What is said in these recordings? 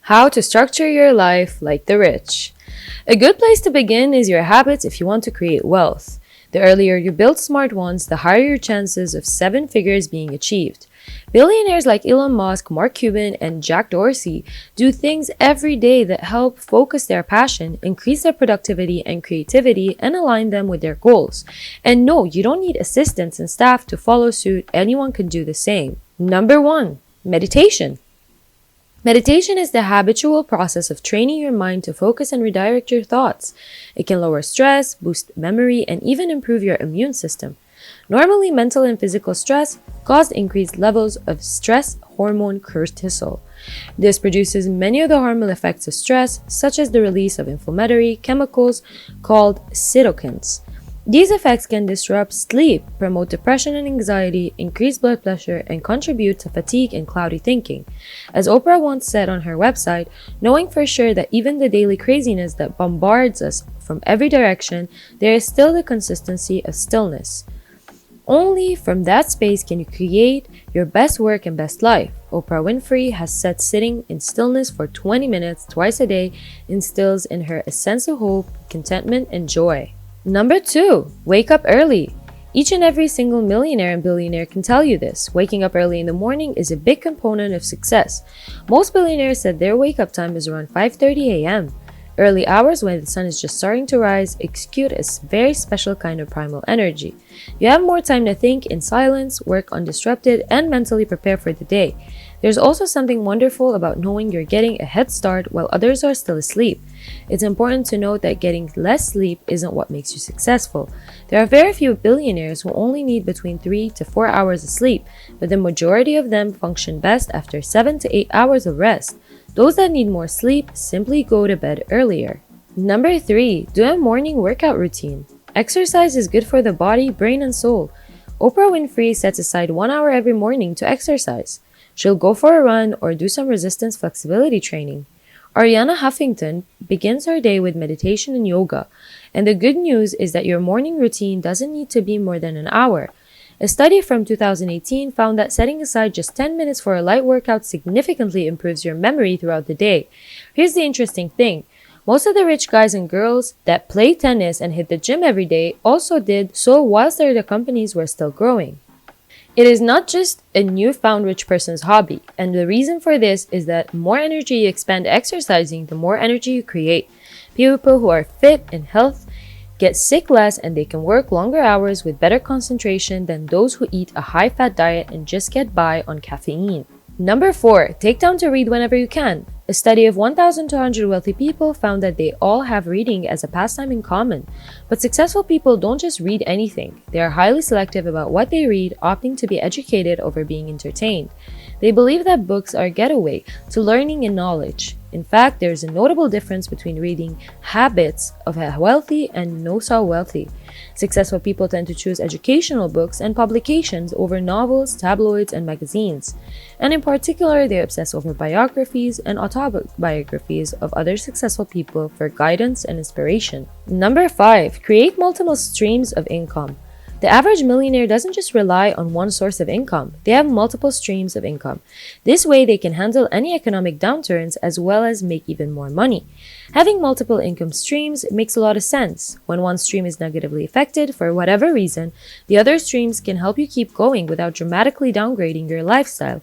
How to structure your life like the rich. A good place to begin is your habits if you want to create wealth. The earlier you build smart ones, the higher your chances of seven figures being achieved. Billionaires like Elon Musk, Mark Cuban, and Jack Dorsey do things every day that help focus their passion, increase their productivity and creativity, and align them with their goals. And no, you don't need assistants and staff to follow suit. Anyone can do the same. Number 1. Meditation. Meditation is the habitual process of training your mind to focus and redirect your thoughts. It can lower stress, boost memory, and even improve your immune system. Normally, mental and physical stress cause increased levels of stress hormone cortisol. This produces many of the harmful effects of stress, such as the release of inflammatory chemicals called cytokines. These effects can disrupt sleep, promote depression and anxiety, increase blood pressure, and contribute to fatigue and cloudy thinking. As Oprah once said on her website, knowing for sure that even the daily craziness that bombards us from every direction, there is still the consistency of stillness. Only from that space can you create your best work and best life. Oprah Winfrey has said sitting in stillness for 20 minutes twice a day instills in her a sense of hope, contentment, and joy. Number 2, wake up early. Each and every single millionaire and billionaire can tell you this. Waking up early in the morning is a big component of success. Most billionaires said their wake-up time is around 5:30 a.m. Early hours when the sun is just starting to rise exude a very special kind of primal energy. You have more time to think in silence, work undisrupted, and mentally prepare for the day. There's also something wonderful about knowing you're getting a head start while others are still asleep. It's important to note that getting less sleep isn't what makes you successful. There are very few billionaires who only need between 3 to 4 hours of sleep, but the majority of them function best after 7 to 8 hours of rest. Those that need more sleep simply go to bed earlier. Number 3, do a morning workout routine. Exercise is good for the body, brain, and soul. Oprah Winfrey sets aside 1 hour every morning to exercise. She'll go for a run or do some resistance flexibility training. Ariana Huffington begins her day with meditation and yoga. And the good news is that your morning routine doesn't need to be more than an hour. A study from 2018 found that setting aside just 10 minutes for a light workout significantly improves your memory throughout the day. Here's the interesting thing. Most of the rich guys and girls that play tennis and hit the gym every day also did so whilst their companies were still growing. It is not just a newfound rich person's hobby, and the reason for this is that more energy you expend exercising, the more energy you create. People who are fit and healthy get sick less and they can work longer hours with better concentration than those who eat a high-fat diet and just get by on caffeine. Number 4, take time to read whenever you can. A study of 1,200 wealthy people found that they all have reading as a pastime in common. But successful people don't just read anything. They are highly selective about what they read, opting to be educated over being entertained. They believe that books are a getaway to learning and knowledge. In fact, there is a notable difference between reading habits of a wealthy and no-so-wealthy. Successful people tend to choose educational books and publications over novels, tabloids, and magazines. And in particular, they obsess over biographies and autobiographies of other successful people for guidance and inspiration. Number 5, create multiple streams of income. The average millionaire doesn't just rely on one source of income. They have multiple streams of income. This way, they can handle any economic downturns as well as make even more money. Having multiple income streams makes a lot of sense. When one stream is negatively affected for whatever reason, the other streams can help you keep going without dramatically downgrading your lifestyle.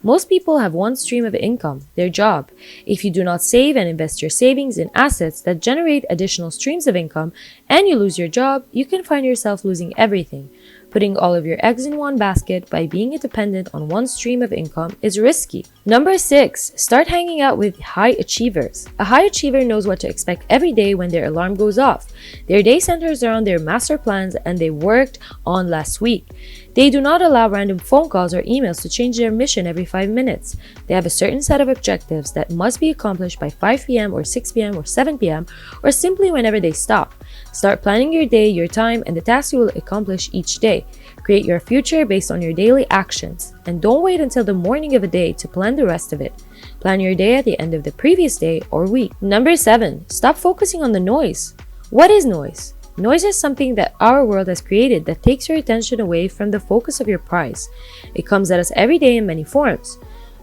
Most people have one stream of income, their job. If you do not save and invest your savings in assets that generate additional streams of income and you lose your job, you can find yourself losing everything. Putting all of your eggs in one basket by being dependent on one stream of income is risky. Number 6, start hanging out with high achievers. A high achiever knows what to expect every day when their alarm goes off. Their day centers around their master plans and they worked on last week. They do not allow random phone calls or emails to change their mission every 5 minutes. They have a certain set of objectives that must be accomplished by 5 p.m. or 6 p.m. or 7 p.m. or simply whenever they stop. Start planning your day, your time, and the tasks you will accomplish each day. Create your future based on your daily actions. And don't wait until the morning of a day to plan the rest of it. Plan your day at the end of the previous day or week. Number 7, stop focusing on the noise. What is noise? Noise is something that our world has created that takes your attention away from the focus of your prize. It comes at us every day in many forms.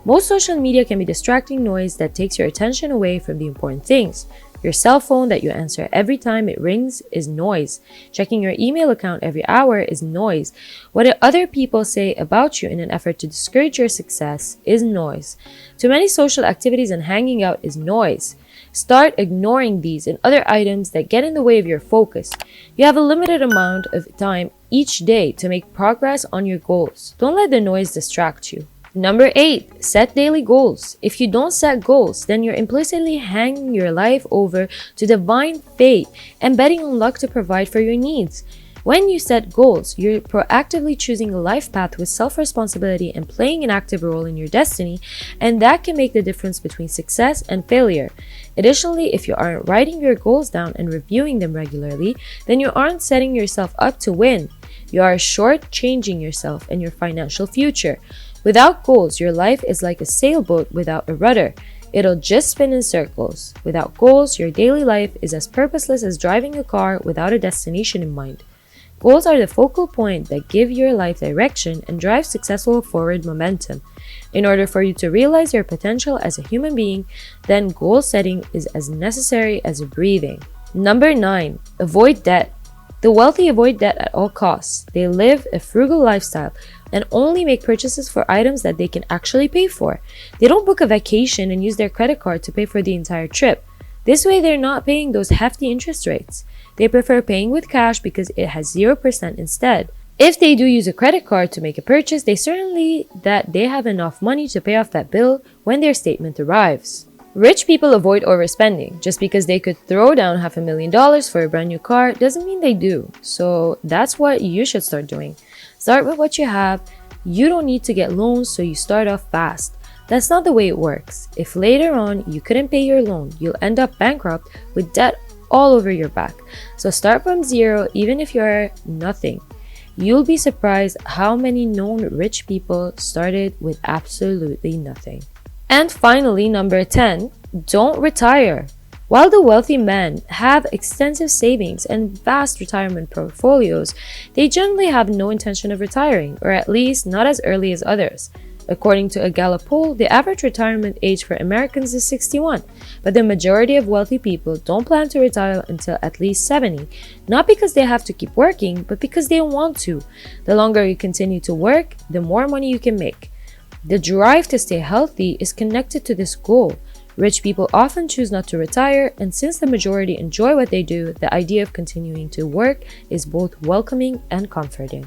Most social media can be distracting noise that takes your attention away from the important things. Your cell phone that you answer every time it rings is noise. Checking your email account every hour is noise. What other people say about you in an effort to discourage your success is noise. Too many social activities and hanging out is noise. Start ignoring these and other items that get in the way of your focus. You have a limited amount of time each day to make progress on your goals. Don't let the noise distract you. Number 8, set daily goals. If you don't set goals, then you're implicitly hanging your life over to divine fate and betting on luck to provide for your needs. When you set goals, you're proactively choosing a life path with self-responsibility and playing an active role in your destiny, and that can make the difference between success and failure. Additionally, if you aren't writing your goals down and reviewing them regularly, then you aren't setting yourself up to win. You are shortchanging yourself and your financial future. Without goals, your life is like a sailboat without a rudder. It'll just spin in circles. Without goals, your daily life is as purposeless as driving a car without a destination in mind. Goals are the focal point that give your life direction and drive successful forward momentum. In order for you to realize your potential as a human being, then goal setting is as necessary as breathing. Number 9, avoid debt. The wealthy avoid debt at all costs. They live a frugal lifestyle and only make purchases for items that they can actually pay for. They don't book a vacation and use their credit card to pay for the entire trip. This way, they're not paying those hefty interest rates. They prefer paying with cash because it has 0% instead. If they do use a credit card to make a purchase, they certainly that they have enough money to pay off that bill when their statement arrives. Rich people avoid overspending. Just because they could throw down $500,000 for a brand new car doesn't mean they do. So that's what you should start doing. Start with what you have. You don't need to get loans, so you start off fast. That's not the way it works. If later on you couldn't pay your loan, you'll end up bankrupt with debt all over your back. So start from zero, even if you're nothing. You'll be surprised how many known rich people started with absolutely nothing. And finally, number 10, don't retire. While the wealthy men have extensive savings and vast retirement portfolios, they generally have no intention of retiring, or at least not as early as others. According to a Gallup poll, the average retirement age for Americans is 61, but the majority of wealthy people don't plan to retire until at least 70, not because they have to keep working, but because they want to. The longer you continue to work, the more money you can make. The drive to stay healthy is connected to this goal. Rich people often choose not to retire, and since the majority enjoy what they do, the idea of continuing to work is both welcoming and comforting.